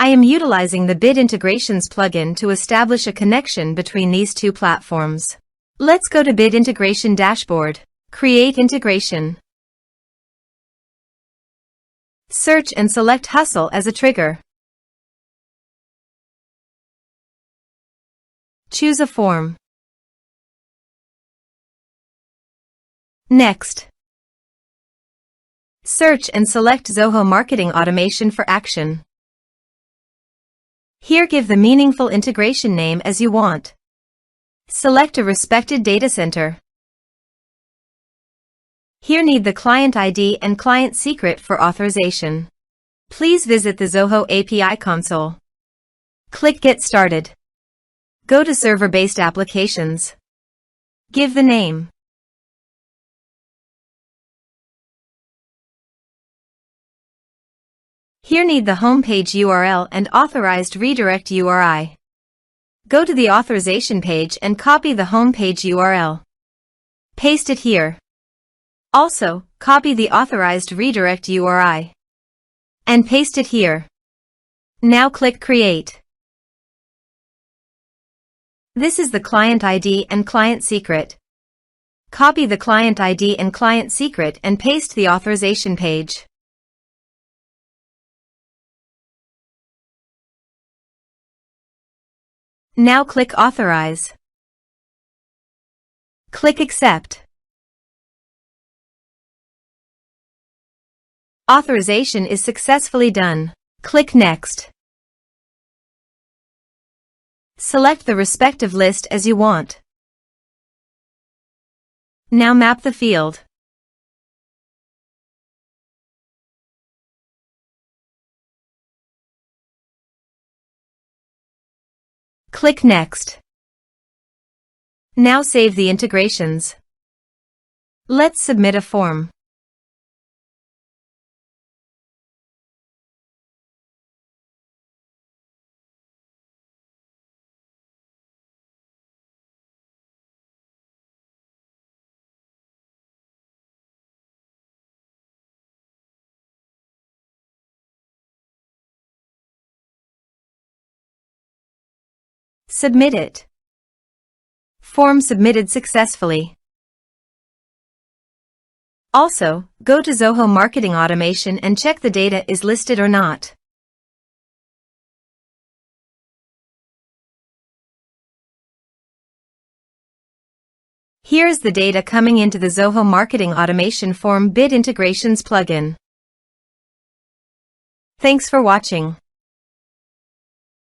I am utilizing the Bit Integrations plugin to establish a connection between these two platforms. Let's go to Bit Integration Dashboard. Create integration. Search and select Hustle as a trigger. Choose a form. Next, search and select Zoho Marketing Automation for action. Here give the meaningful integration name as you want. Select a respected data center. Here need the client ID and client secret for authorization. Please visit the Zoho API console. Click Get Started. Go to Server-Based Applications. Give the name. Here need the homepage URL and authorized redirect URI. Go to the authorization page and copy the homepage URL. Paste it here. Also, copy the authorized redirect URI. And paste it here. Now click Create. This is the client ID and client secret. Copy the client ID and client secret and paste the authorization page. Now click Authorize. Click Accept. Authorization is successfully done. Click Next. Select the respective list as you want. Now map the field. Click Next. Now save the integrations. Let's submit a form. Submit it. Form submitted successfully. Also, go to Zoho Marketing Automation and check the data is listed or not. Here is the data coming into the Zoho Marketing Automation form Bit Integrations plugin. Thanks for watching.